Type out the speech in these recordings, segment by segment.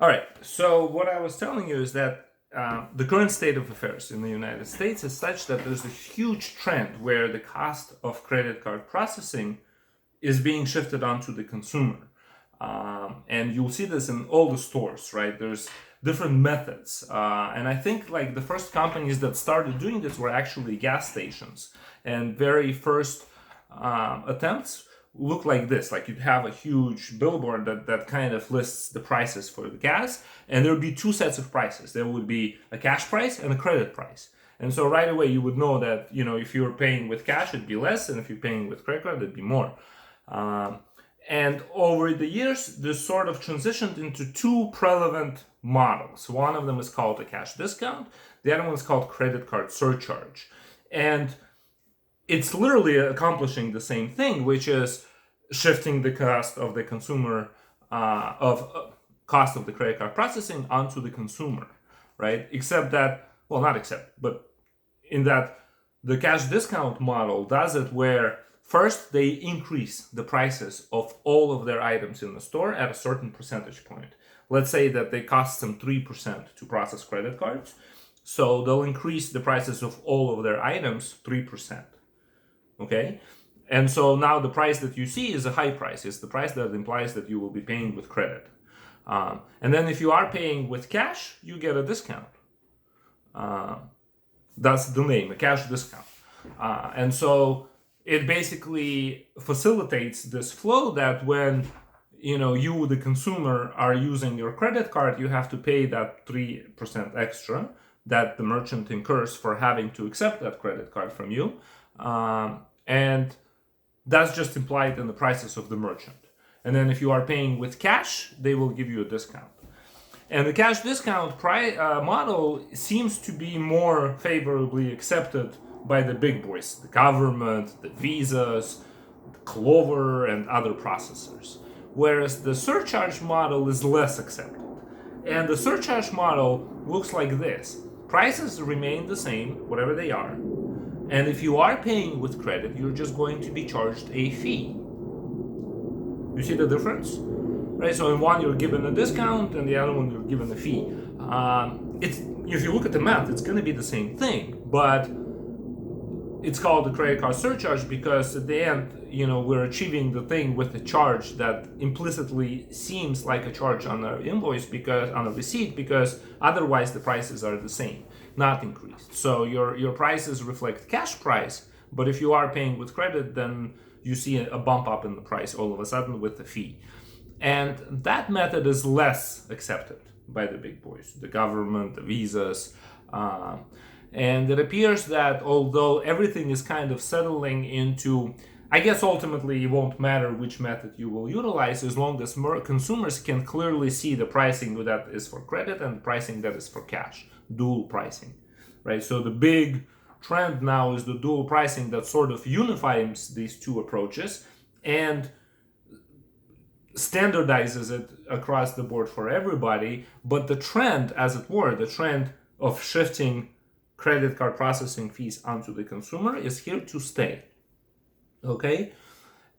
All right. So what I was telling you is that the current state of affairs in the United States is such that there's a huge trend where the cost of credit card processing is being shifted onto the consumer. And you'll see this in all the stores, right? There's different methods. And I think like the first companies that started doing this were actually gas stations. And very first attempts look like this. Like you'd have a huge billboard that kind of lists the prices for the gas. And there would be two sets of prices. There would be a cash price and a credit price. And so right away you would know that, if you were paying with cash, it'd be less. And if you're paying with credit card, it'd be more. And over the years, this sort of transitioned into two prevalent models. One of them is called a cash discount. The other one is called credit card surcharge. And it's literally accomplishing the same thing, which is shifting the cost of the consumer, cost of the credit card processing onto the consumer, right? Except that, well, not except, but in that the cash discount model does it where first, they increase the prices of all of their items in the store at a certain percentage point. Let's say that they cost them 3% to process credit cards. So they'll increase the prices of all of their items 3%. Okay? And so now the price that you see is a high price. It's the price that implies that you will be paying with credit. And then if you are paying with cash, you get a discount. That's the name, a cash discount. And so it basically facilitates this flow that when you the consumer are using your credit card, you have to pay that 3% extra that the merchant incurs for having to accept that credit card from you, and that's just implied in the prices of the merchant. And then if you are paying with cash, they will give you a discount. And the cash discount model seems to be more favorably accepted by the big boys, the government, the Visas, the Clover, and other processors. Whereas the surcharge model is less accepted. And the surcharge model looks like this. Prices remain the same, whatever they are. And if you are paying with credit, you're just going to be charged a fee. You see the difference? Right, so in one you're given a discount, and the other one you're given a fee. If you look at the math, it's going to be the same thing, but it's called the credit card surcharge because at the end, we're achieving the thing with a charge that implicitly seems like a charge on our invoice on a receipt, because otherwise the prices are the same, not increased. So your prices reflect cash price, but if you are paying with credit, then you see a bump up in the price all of a sudden with the fee. And that method is less accepted by the big boys, the government, the Visas. And it appears that although everything is kind of settling into, I guess ultimately it won't matter which method you will utilize as long as consumers can clearly see the pricing that is for credit and the pricing that is for cash, dual pricing, right? So the big trend now is the dual pricing that sort of unifies these two approaches and standardizes it across the board for everybody. But the trend, as it were, the trend of shifting credit card processing fees onto the consumer is here to stay. Okay?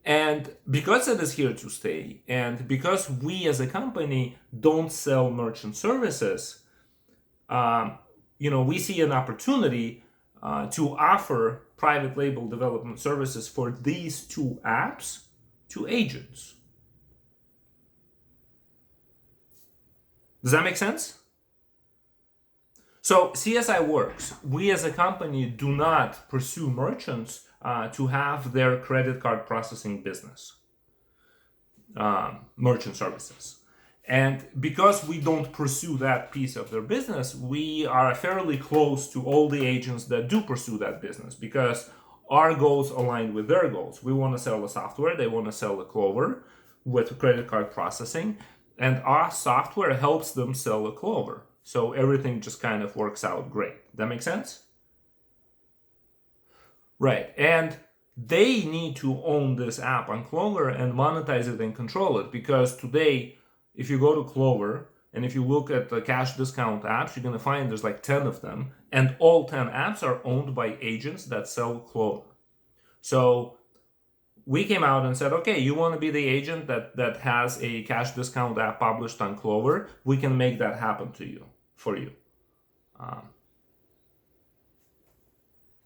And because it is here to stay, and because we as a company don't sell merchant services, we see an opportunity to offer private label development services for these two apps to agents. Does that make sense? So CSI works. We as a company do not pursue merchants to have their credit card processing business, merchant services. And because we don't pursue that piece of their business, we are fairly close to all the agents that do pursue that business, because our goals align with their goals. We want to sell the software, they want to sell the Clover with credit card processing, and our software helps them sell the Clover. So everything just kind of works out great. That makes sense? Right. And they need to own this app on Clover and monetize it and control it, because today, if you go to Clover and if you look at the cash discount apps, you're going to find there's like 10 of them, and all 10 apps are owned by agents that sell Clover. So we came out and said, okay, you want to be the agent that has a cash discount app published on Clover? We can make that happen to you, for you.